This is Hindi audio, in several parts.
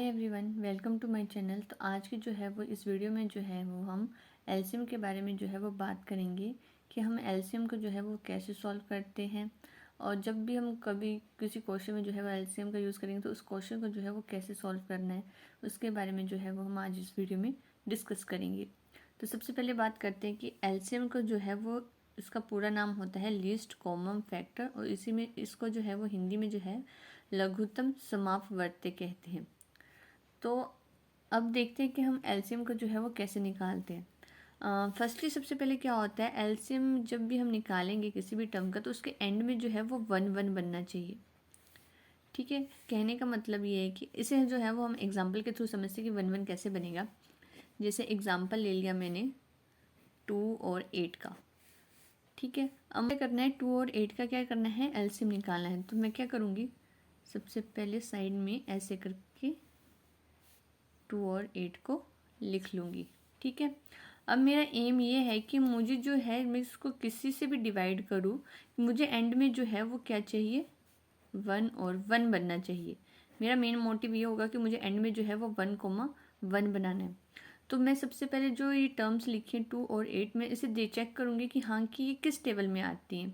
Everyone, welcome to my channel. तो आज की जो है वो इस वीडियो में जो है वो हम एलसीएम के बारे में जो है वो बात करेंगे कि हम एलसीएम को जो है वो कैसे सॉल्व करते हैं। और जब भी हम कभी किसी क्वेश्चन में जो है वो एलसीएम का यूज़ करेंगे तो उस क्वेश्चन को जो है वो कैसे सॉल्व करना है उसके बारे में जो है वो हम आज इस वीडियो में डिस्कस करेंगे। तो सबसे पहले बात करते हैं कि एलसीएम को जो है वो इसका पूरा नाम होता है लीस्ट कॉमन फैक्टर, और इसी में इसको जो है वो हिंदी में जो है लघुत्तम समापवर्ती कहते हैं। तो अब देखते हैं कि हम एलसीएम को जो है वो कैसे निकालते हैं। फर्स्टली सबसे पहले क्या होता है, एलसीएम जब भी हम निकालेंगे किसी भी टर्म का तो उसके एंड में जो है वो 1 1 बनना चाहिए। ठीक है, कहने का मतलब ये है कि इसे जो है वो हम एग्जाम्पल के थ्रू समझते हैं कि 1 1 कैसे बनेगा। जैसे एग्जाम्पल ले लिया मैंने 2 और 8 का। ठीक है, अब मुझे करना है 2 और 8 का क्या करना है, एलसीएम निकालना है। तो मैं क्या करूँगी, सबसे पहले साइड में ऐसे करके 2 और 8 को लिख लूँगी। ठीक है, अब मेरा एम ये है कि मुझे जो है मैं इसको किसी से भी डिवाइड करूँ, मुझे एंड में जो है वो क्या चाहिए, 1 और 1 बनना चाहिए। मेरा मेन मोटिव ये होगा कि मुझे एंड में जो है वो 1 1 बनाना है। तो मैं सबसे पहले जो ये टर्म्स लिखी हैं 2 और 8 में इसे दे चेक करूँगी कि हाँ कि ये किस टेबल में आती हैं।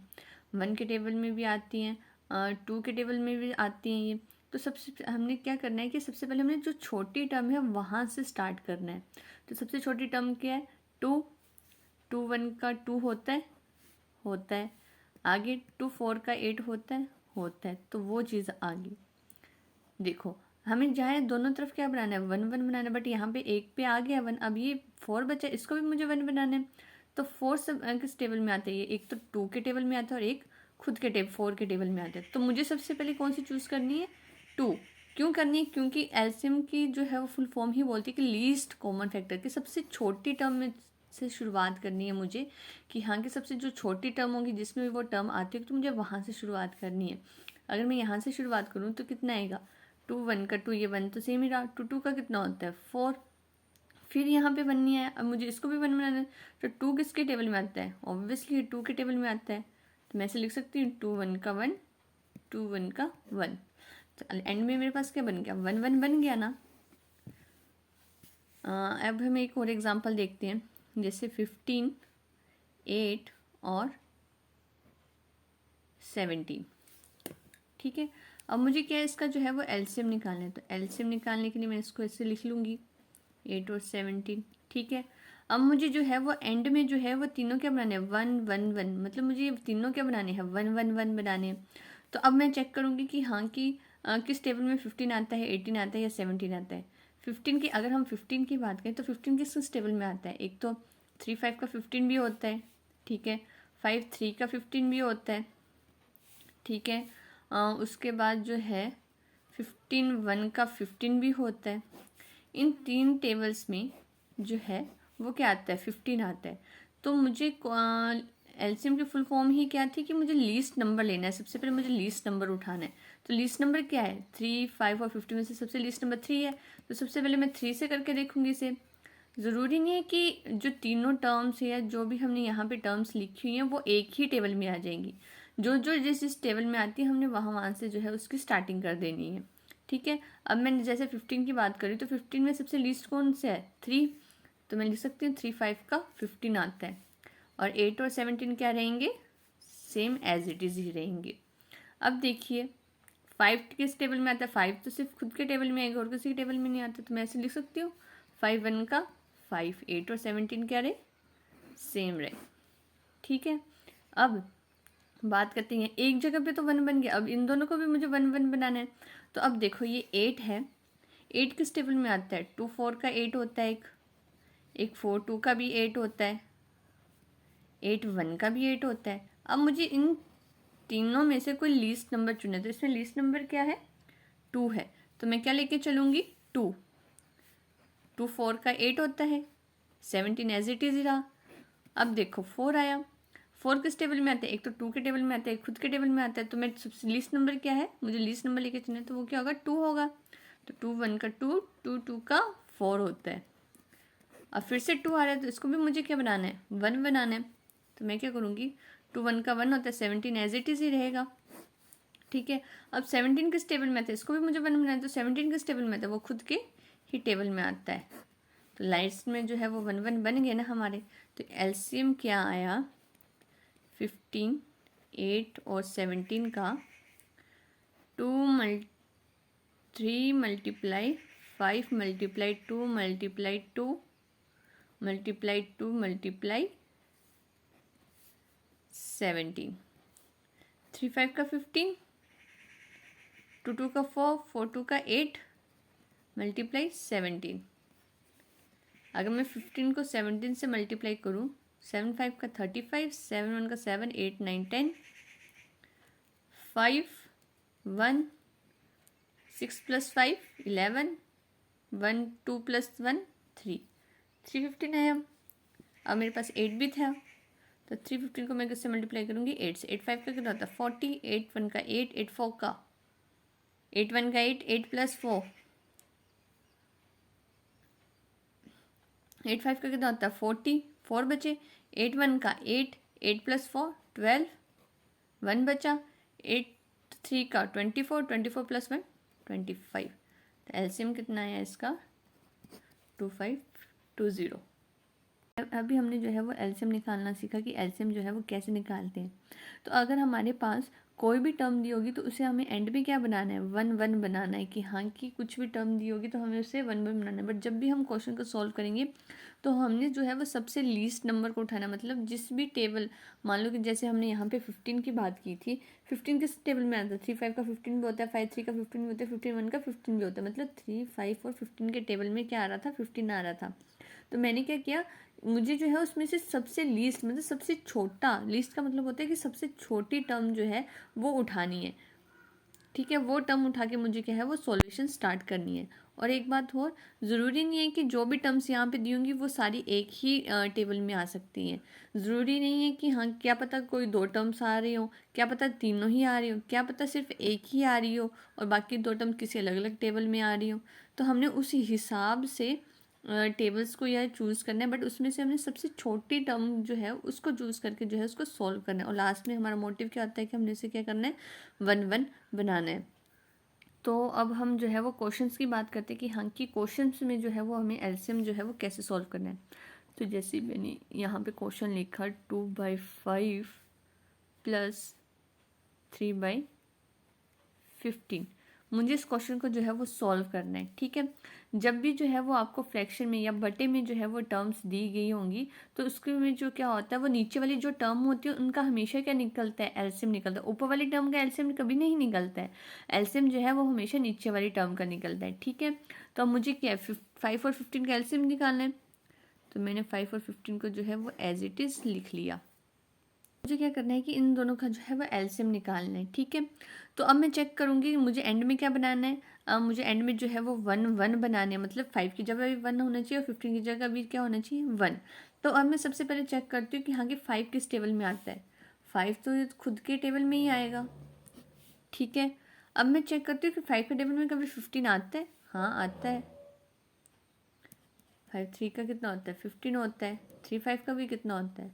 1 के टेबल में भी आती हैं, 2 के टेबल में भी आती हैं ये। तो सबसे हमने क्या करना है कि सबसे पहले हमने जो छोटी टर्म है वहाँ से स्टार्ट करना है। तो सबसे छोटी टर्म क्या है, 2। 2 1 का 2 होता है। आगे 2 4 का 8 होता है। तो वो चीज़ आ गई। देखो हमें जहाँ दोनों तरफ क्या बनाना है, 1 1 बनाना है, बट यहाँ पे एक पे आ गया 1, अब ये 4 बचा, इसको भी मुझे 1 बनाना है। तो 4 सब किस टेबल में आता है, ये एक तो 2 के टेबल में आता है और एक खुद के 4 के टेबल में आता है। तो मुझे सबसे पहले कौन सी चूज़ करनी है, 2। क्यों करनी है, क्योंकि एलसीएम की जो है वो फुल फॉर्म ही बोलती है कि लीस्ट कॉमन फैक्टर की सबसे छोटी टर्म में से शुरुआत करनी है मुझे, कि हाँ कि सबसे जो छोटी टर्म होगी जिसमें वो टर्म आती है तो मुझे वहाँ से शुरुआत करनी है। अगर मैं यहाँ से शुरुआत करूँ तो कितना आएगा, 2 1 का 2, ये 1 तो सेम ही रहा। 2 2 का कितना होता है, 4। फिर यहाँ पे 1 नहीं आया, अब मुझे इसको भी 1 बनाना है। तो 2 किसके टेबल में आता है, ऑब्वियसली 2 के टेबल में आता है। तो मैं ऐसे लिख सकती हूँ 2 1 का 1, 2 1 का 1। तो एंड में मेरे पास क्या बन गया, 1 1 बन गया ना। अब हम एक और एग्जांपल देखते हैं, जैसे 15 8 और 17। ठीक है, अब मुझे क्या है, इसका जो है वो एलसीएम निकालना है। तो एलसीएम निकालने के लिए मैं इसको ऐसे लिख लूँगी, 8 और 17। ठीक है, अब मुझे जो है वो एंड में जो है वो तीनों क्या बनाने हैं, 1 1 1, मतलब मुझे ये तीनों क्या बनाने हैं, 1 1 1 बनाने हैं। तो अब मैं चेक करूँगी कि हाँ कि किस टेबल में 15 आता है, 18 आता है या 17 आता है। 15 की, अगर हम 15 की बात करें तो 15 किस टेबल में आता है, एक तो 3 5 का 15 भी होता है। ठीक है, 5 3 का 15 भी होता है। ठीक है, उसके बाद जो है 15 1 का 15 भी होता है। इन 3 टेबल्स में जो है वो क्या आता है, 15 आता है। तो मुझे एलसीएम की फुल फॉर्म ही क्या थी कि मुझे लीस्ट नंबर लेना है। सबसे पहले मुझे लीस्ट नंबर उठाना है। तो लीस्ट नंबर क्या है, 3 5 और 15 में से सबसे लीस्ट नंबर 3 है। तो सबसे पहले मैं 3 से करके देखूंगी इसे। ज़रूरी नहीं है कि जो तीनों टर्म्स है या जो भी हमने यहाँ पे टर्म्स लिखी हुई हैं वो एक ही टेबल में आ जाएंगी। जो जो जिस टेबल में आती है हमने वहाँ से जो है उसकी स्टार्टिंग कर देनी है। ठीक है, अब मैंने जैसे 15 की बात करी तो 15 में सबसे लीस्ट कौन से है, 3। तो मैं लिख सकती हूँ 3 5 का 15 आता है। और 8 और 17 क्या रहेंगे, सेम एज इट इज़ ही रहेंगे। अब देखिए 5 किस टेबल में आता है, 5 तो सिर्फ खुद के टेबल में आएगा और किसी के टेबल में नहीं आता। तो मैं ऐसे लिख सकती हूँ 5 1 का 5, 8 और 17 क्या रहे, सेम रहे। ठीक है, अब बात करते हैं, एक जगह पे तो 1 बन गया, अब इन दोनों को भी मुझे 1 1 बनाना है। तो अब देखो ये 8 है, 8 किस टेबल में आता है, 2 4 का 8 होता है, एक 4 2 का भी 8 होता है, 8 1 का भी 8 होता है। अब मुझे इन तीनों में से कोई लीस्ट नंबर चुने, तो इसमें लीस्ट नंबर क्या है, 2 है। तो मैं क्या लेके चलूँगी, 2। 2 4 का 8 होता है, 17 एज इट इज़ रहा। अब देखो 4 आया, 4 किस टेबल में आता है, एक तो 2 के टेबल में आता है, एक खुद के टेबल में आता है। तो मैं सबसे लीस्ट नंबर क्या है, मुझे लीस्ट नंबर लेके चुने, तो वो क्या होगा, 2 होगा। तो 2 1 का 2, 2 2 का 4 होता है। अब फिर से 2 आ रहा है तो इसको भी मुझे क्या बनाना है, 1 बनाना है। तो मैं क्या करूँगी, 2 1 का 1 होता है, 17 एज इट इज़ ही रहेगा। ठीक है। अब 17 किस टेबल में आता है, इसको भी मुझे 1 बनाना है, तो 17 किस टेबल में आता है, वो खुद के ही टेबल में आता है। तो लाइट्स में जो है वो 1 1 बन गए ना हमारे। तो एलसीएम क्या आया, 15, 8 और 17 का 3 multiply 5 multiply 2 multiply 2 multiply 2 multiply 17, 3 5 का 15, 2 2 का 4, 4 2 का 8 मल्टीप्लाई 17। अगर मैं 15 को 17 से मल्टीप्लाई करूँ, 7 5 का 35, 7 1 का 7, 8 9 10, 5 1 6 प्लस 5 11, 1 2 प्लस 1 3, 315 है। अब मेरे पास 8 भी था, तो 315 को मैं किससे मल्टीप्लाई करूँगी, 8 से। 8 5 का कितना होता है 40, 8 1 का 8, 8 4 का 8 1 का 8, 8 प्लस 4, 8 5 का कितना होता है 40, 4 बचे। 8 1 का 8, 8 प्लस 4 12, 1 बचा। 8 3 का 24, 24 प्लस 1 25। तो एलसीएम कितना है इसका, 2520। अभी हमने जो है वो एलसीएम निकालना सीखा कि एलसीएम जो है वो कैसे निकालते हैं। तो अगर हमारे पास कोई भी टर्म दी होगी तो उसे हमें एंड में क्या बनाना है, 1 1 बनाना है, कि हाँ कि कुछ भी टर्म दी होगी तो हमें उसे 1 1 बनाना है। बट जब भी हम क्वेश्चन को सॉल्व करेंगे तो हमने जो है वो सबसे लीस्ट नंबर को उठाना, मतलब जिस भी टेबल, मान लो कि जैसे हमने यहाँ पे 15 की बात की थी, 15 किस टेबल में आता है, 3 5 का 15 भी होता है, 5 3 का 15 भी होता है, 15 1 का 15 भी होता है, मतलब 3 5 और 15 के टेबल में क्या आ रहा था, 15 आ रहा था। तो मैंने क्या किया, मुझे जो है उसमें से सबसे लीस्ट, मतलब सबसे छोटा, लीस्ट का मतलब होता है कि सबसे छोटी टर्म जो है वो उठानी है। ठीक है, वो टर्म उठा के मुझे क्या है वो सॉल्यूशन स्टार्ट करनी है। और एक बात और, ज़रूरी नहीं है कि जो भी टर्म्स यहाँ पे दी होंगी वो सारी एक ही टेबल में आ सकती हैं। ज़रूरी नहीं है कि हाँ, क्या पता कोई 2 टर्म्स आ रही हो, क्या पता तीनों ही आ रही हो, क्या पता सिर्फ एक ही आ रही हो और बाकी 2 टर्म किसी अलग अलग टेबल में आ रही हो। तो हमने उसी हिसाब से टेबल्स को यह चूज़ करना है, बट उसमें से हमने सबसे छोटी टर्म जो है उसको चूज़ करके जो है उसको सॉल्व करना है। और लास्ट में हमारा मोटिव क्या होता है कि हमने इसे क्या करना है, 1 1 बनाना है। तो अब हम जो है वो क्वेश्चंस की बात करते हैं कि हाँ कि क्वेश्चंस में जो है वो हमें एलसीएम जो है वो कैसे सॉल्व करना है। तो जैसे मैंने यहाँ पे क्वेश्चन लिखा 2/5 प्लस 3/15, मुझे इस क्वेश्चन को जो है वो सॉल्व करना है। ठीक है, जब भी जो है वो आपको फ्रैक्शन में या बटे में जो है वो टर्म्स दी गई होंगी तो उसके में जो क्या होता है, वो नीचे वाली जो टर्म होती है उनका हमेशा क्या निकलता है, एलसीएम निकलता है। ऊपर वाली टर्म का एलसीएम कभी नहीं निकलता है, एलसीएम जो है वो हमेशा नीचे वाली टर्म का निकलता है। ठीक है, तो अब मुझे क्या है 5 और 15 का एलसीएम निकालना है। तो मैंने 5 और 15 को जो है वो एज इट इज़ लिख लिया। मुझे क्या करना है कि इन दोनों का जो है वो एलसीएम निकालना है। ठीक है, तो अब मैं चेक करूँगी मुझे एंड में क्या बनाना है। मुझे एंड में जो है वो 1 1 बनाने हैं, मतलब 5 की जगह भी 1 होना चाहिए और 15 की जगह भी क्या होना चाहिए, 1। तो अब मैं सबसे पहले चेक करती हूँ कि हाँ कि 5 किस टेबल में आता है। 5 तो ये खुद के टेबल में ही आएगा। ठीक है, अब मैं चेक करती हूँ कि 5 के टेबल में कभी 15 आता है, हाँ आता है। 5 3 का कितना होता है, 15 होता है। 3 5 का भी कितना होता है,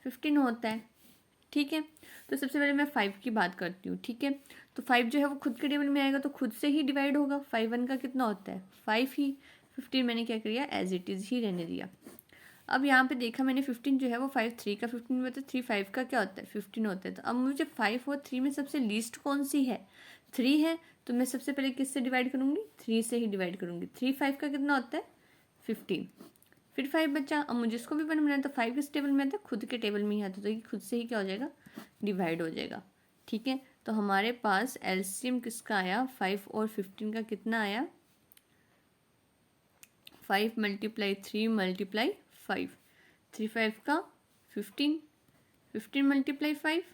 15 होता है। ठीक है, तो सबसे पहले मैं 5 की बात करती हूँ। ठीक है, तो 5 जो है वो खुद के टेबल में आएगा तो खुद से ही डिवाइड होगा। 5 1 का कितना होता है, 5 ही। 15 मैंने क्या किया, एज इट इज़ ही रहने दिया। अब यहाँ पे देखा मैंने 15 जो है वो 5 3 का 15 में होता है, 3 5 का क्या होता है, 15 होता है। तो अब मुझे 5 और 3 में सबसे लीस्ट कौन सी है, 3 है। तो मैं सबसे पहले किससे डिवाइड करूँगी, 3 से ही डिवाइड करूँगी। 3 5 का कितना होता है, 15। फिर 5 बचा, अब मुझे इसको भी 1 बनाना है। तो 5 किस टेबल में आता है, खुद के टेबल में ही आता है, तो ये खुद से ही क्या हो जाएगा, डिवाइड हो जाएगा। ठीक है, तो हमारे पास एलसीएम किसका आया, 5 और 15 का कितना आया, 5 मल्टीप्लाई 3 मल्टीप्लाई 5, 3 5 का 15, 15 मल्टीप्लाई 5,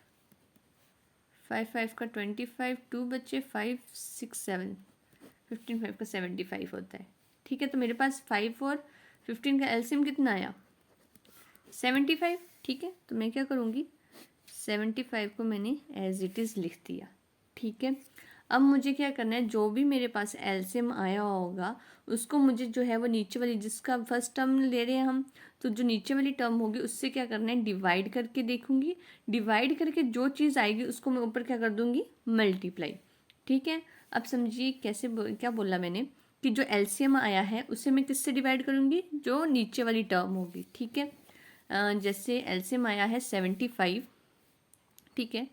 5 5 का 25, 2 बच्चे 5 6 7, 15 5 का 75 होता है। ठीक है, तो मेरे पास 5 और 15 का एलसीएम कितना आया, 75। ठीक है, तो मैं क्या करूँगी, 75 को मैंने एज इट इज़ लिख दिया। ठीक है, अब मुझे क्या करना है, जो भी मेरे पास एलसीएम आया होगा उसको मुझे जो है वो नीचे वाली, जिसका फर्स्ट टर्म ले रहे हैं हम, तो जो नीचे वाली टर्म होगी उससे क्या करना है, डिवाइड करके देखूंगी। डिवाइड करके जो चीज़ आएगी उसको मैं ऊपर क्या कर दूंगी, मल्टीप्लाई। ठीक है, अब समझिए कैसे क्या बोला मैंने, कि जो एलसीएम आया है उसे मैं किससे डिवाइड करूंगी, जो नीचे वाली टर्म होगी। ठीक है, जैसे एलसीएम आया है 75। ठीक है,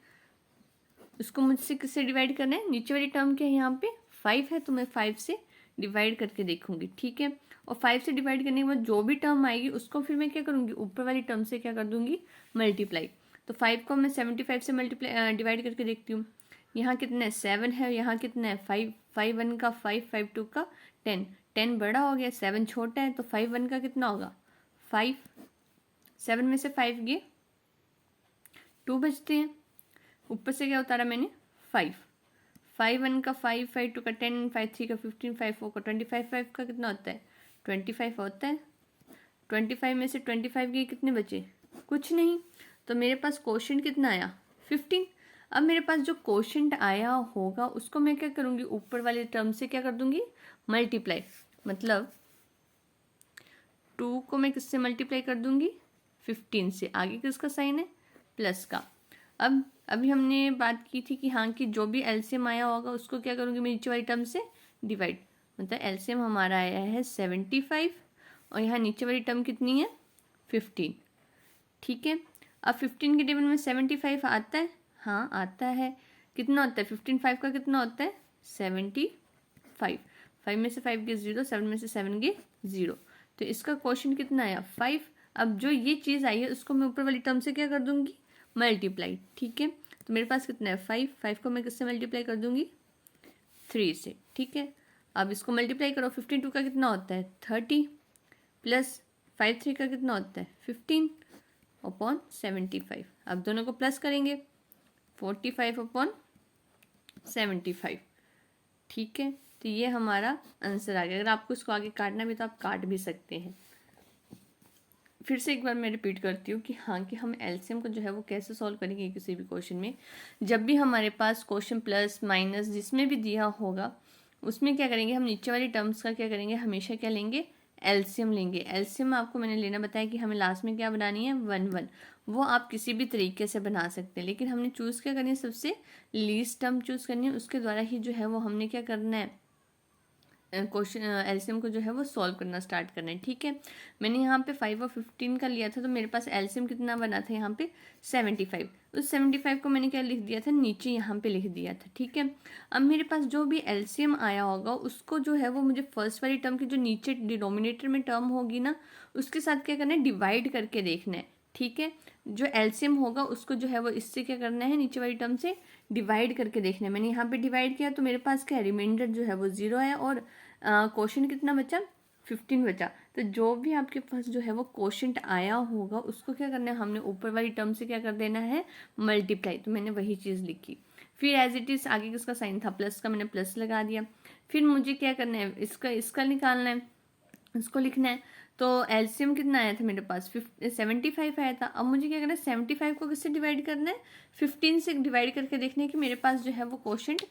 उसको मुझसे किससे डिवाइड करना है, नीचे वाली टर्म क्या है यहाँ पे 5 है, तो मैं 5 से डिवाइड करके देखूंगी। ठीक है, और 5 से डिवाइड करने के बाद जो भी टर्म आएगी उसको फिर मैं क्या करूँगी, ऊपर वाली टर्म से क्या कर दूंगी, मल्टीप्लाई। तो 5 को मैं 75 से मल्टीप्लाई डिवाइड करके देखती हूँ। यहाँ कितना है, 7 है, यहाँ कितना है 5, 5 1 का 5, 5 2 का 10, 10 बड़ा हो गया, 7 छोटा है, तो 5 1 का कितना होगा 5, 7 में से 5 गए 2 बचते हैं, ऊपर से क्या उतारा मैंने 5, 5 1 का 5, 5 2 का 10, 5 3 का 15, 5 4 का 25, 5 का कितना होता है 25 होता है। 25 में से 25 गए, कितने बचे, कुछ नहीं, तो मेरे पास क्वोशंट कितना आया 15। अब मेरे पास जो क्वोशंट आया होगा उसको मैं क्या करूँगी, ऊपर वाले टर्म से क्या कर दूंगी, मल्टीप्लाई। मतलब 2 को मैं किससे मल्टीप्लाई कर दूंगी, 15 से। आगे किसका साइन है, प्लस का। अब अभी हमने बात की थी कि हाँ, कि जो भी एलसीएम आया होगा उसको क्या करूँगी मैं, नीचे वाली टर्म से डिवाइड। मतलब एलसीएम हमारा आया है 75 और यहाँ नीचे वाली टर्म कितनी है 15। ठीक है, अब 15 के टेबल में 75 आता है, हाँ आता है। कितना होता है 15, 5 का कितना होता है 75, 5 में से 5 गए 0, 7 में से 7 गए 0, तो इसका क्वेश्चन कितना आया 5। अब जो ये चीज़ आई है उसको मैं ऊपर वाली टर्म से क्या कर दूंगी, मल्टीप्लाई। ठीक है, तो मेरे पास कितना है 5, 5 को मैं किससे मल्टीप्लाई कर दूंगी 3 से। ठीक है, अब इसको मल्टीप्लाई करो, 52 का कितना होता है 30, प्लस 5 3 का कितना होता है 15 अपॉन 75। अब दोनों को प्लस करेंगे, 45 अपॉन 75। ठीक है, तो ये हमारा आंसर आ गया। अगर आपको इसको आगे काटना भी तो आप काट भी सकते हैं। फिर से एक बार मैं रिपीट करती हूँ कि हाँ, कि हम एलसीएम को जो है वो कैसे सॉल्व करेंगे किसी भी क्वेश्चन में। जब भी हमारे पास क्वेश्चन प्लस माइनस जिसमें भी दिया होगा उसमें क्या करेंगे, हम नीचे वाली टर्म्स का क्या करेंगे, हमेशा क्या लेंगे, एलसीएम लेंगे। एलसीएम आपको मैंने लेना बताया कि हमें लास्ट में क्या बनानी है 1 1, वो आप किसी भी तरीके से बना सकते हैं, लेकिन हमने चूज़ क्या करनी है, सबसे लीस्ट टर्म चूज़ करनी है, उसके द्वारा ही जो है वो हमने क्या करना है, क्वेश्चन एलसीएम को जो है वो सॉल्व करना स्टार्ट करना है। ठीक है, मैंने यहाँ पे 5 और 15 का लिया था, तो मेरे पास एलसीएम कितना बना था यहाँ पे 75। उस 75 को मैंने क्या लिख दिया था, नीचे यहाँ पे लिख दिया था। ठीक है, अब मेरे पास जो भी एलसीएम आया होगा उसको जो है वो मुझे फर्स्ट वाली टर्म की जो नीचे डिनोमिनेटर में टर्म होगी ना, उसके साथ क्या करना है, डिवाइड करके देखना है। ठीक है, जो एलसीएम होगा उसको जो है वो इससे क्या करना है, नीचे वाली टर्म से डिवाइड करके देखना है। मैंने यहाँ पे डिवाइड किया तो मेरे पास क्या है, रिमाइंडर जो है वो 0 है और क्वोशंट कितना बचा 15 बचा। तो जो भी आपके पास जो है वो क्वोशंट आया होगा उसको क्या करना है, हमने ऊपर वाली टर्म से क्या कर देना है, मल्टीप्लाई। तो मैंने वही चीज़ लिखी। फिर एज इट इज़ आगे किसका साइन था, प्लस का, मैंने प्लस लगा दिया। फिर मुझे क्या करना है, इसका निकालना है, इसको लिखना है। तो एलसीएम कितना आया था मेरे पास 75 आया था। अब मुझे क्या करना है, 75 को किससे डिवाइड करना है, 15 से डिवाइड करके देखना है कि मेरे पास जो है वो क्वोशंट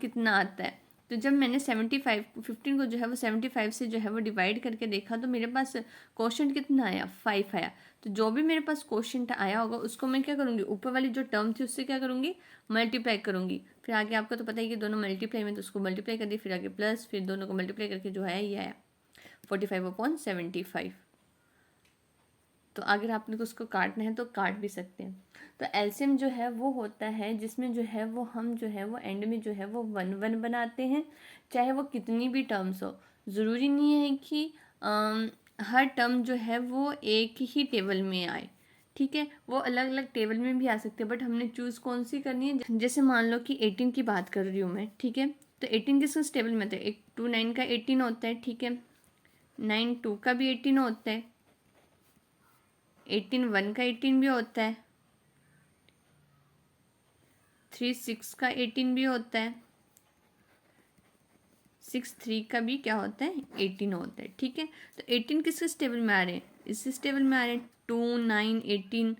कितना आता है। तो जब मैंने 15 को जो है वो 75 से जो है वो डिवाइड करके देखा तो मेरे पास क्वोशंट कितना आया 5 आया। तो जो भी मेरे पास क्वोशंट आया होगा उसको मैं क्या करूँगी, ऊपर वाली जो टर्म थी उससे क्या करूँगी, मल्टीप्लाई करूँगी। फिर आगे आपको तो पता ही कि दोनों मल्टीप्लाई में, तो उसको मल्टीप्लाई कर दी, फिर आगे प्लस, फिर दोनों को मल्टीप्लाई करके जो है ये आया 45 अपॉन 75। तो अगर आपने को उसको काटना है तो काट भी सकते हैं। तो एलसीएम जो है वो होता है जिसमें जो है वो हम जो है वो एंड में जो है वो 1 1 बनाते हैं, चाहे वो कितनी भी टर्म्स हो। ज़रूरी नहीं है कि हर टर्म जो है वो एक ही टेबल में आए। ठीक है, वो अलग अलग टेबल में भी आ सकते हैं, बट हमने चूज़ कौन सी करनी है। जैसे मान लो कि 18 की बात कर रही हूँ मैं, ठीक है, तो 18 किस टेबल में था, 1 2 9 का 18 होता है। ठीक है, 9 2 का भी 18 होता है, 18 1 का 18 भी होता है, 3 6 का 18 भी होता है, 6 3 का भी क्या होता है 18 होता है। ठीक है, तो 18 किस टेबल में आ रहे हैं, इस टेबल में आ रहे हैं, 2 9 18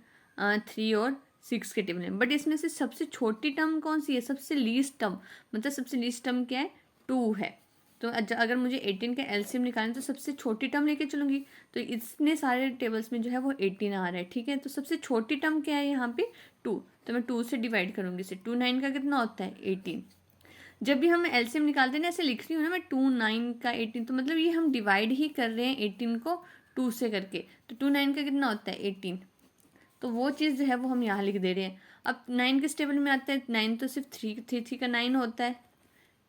3 और 6 के टेबल में, बट इसमें से सबसे छोटी टर्म कौन सी है, सबसे लीस्ट टर्म, मतलब सबसे लीस्ट टर्म क्या है, 2 है। तो अगर मुझे 18 का एलसीएम निकालना तो सबसे छोटी टर्म लेके चलूँगी, तो इतने सारे टेबल्स में जो है वो 18 आ रहा है, ठीक है। तो सबसे छोटी टर्म क्या है यहाँ पे, 2, तो मैं 2 से डिवाइड करूँगी इसे। 2 9 का कितना होता है, 18। जब भी हम एलसीएम निकालते हैं ना, ऐसे लिख रही हूँ ना मैं, 2 9 का 18, तो मतलब ये हम डिवाइड ही कर रहे हैं 18 को 2 से करके। तो 2 9 का कितना होता है, 18। तो वो चीज़ जो है वो हम यहाँ लिख दे रहे हैं। अब 9 किस टेबल में आता है, 9 तो सिर्फ 3 का 9 होता है,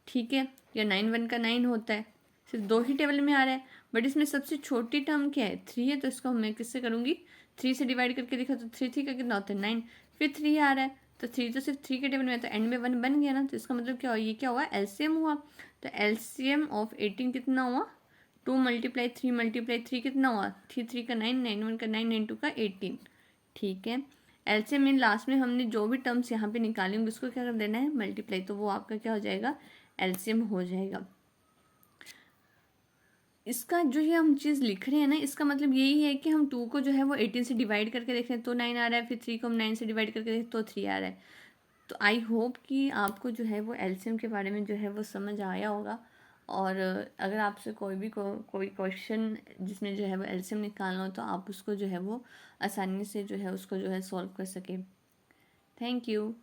ठीक है, या 9 1 का 9 होता है, सिर्फ 2 ही टेबल में आ रहा है। बट इसमें सबसे छोटी टर्म क्या है, 3 है, तो इसको मैं किससे करूँगी, 3 से डिवाइड करके देखा तो 3 का कितना होता है, 9, फिर 3 आ रहा है, तो 3 तो सिर्फ 3 के टेबल में है, तो एंड में 1 बन गया ना। तो इसका मतलब क्या हुआ, ये क्या हुआ, एलसीएम हुआ। तो एलसीएम ऑफ 18 कितना हुआ, 2 × 3 कितना हुआ, 3 का 9, 9 1 का 9, 9 2 का 18, ठीक है। एलसीएम में लास्ट में हमने जो भी टर्म्स यहाँ पे निकाली होंगी उसको क्या कर देना है, मल्टीप्लाई, तो वो आपका क्या हो जाएगा, एलसीएम हो जाएगा। इसका जो ये हम चीज़ लिख रहे हैं ना, इसका मतलब यही है कि हम 2 को जो है वो 18 से डिवाइड करके देख रहे हैं तो 9 आ रहा है, फिर 3 को हम 9 से डिवाइड करके देखें तो 3 आ रहा है। तो आई होप कि आपको जो है वो एलसीएम के बारे में जो है वो समझ आया होगा। और अगर आपसे कोई भी कोई क्वेश्चन जिसमें जो है वो एलसीएम निकालना हो तो आप उसको जो है वो आसानी से जो है उसको जो है सॉल्व कर सकें। Thank you.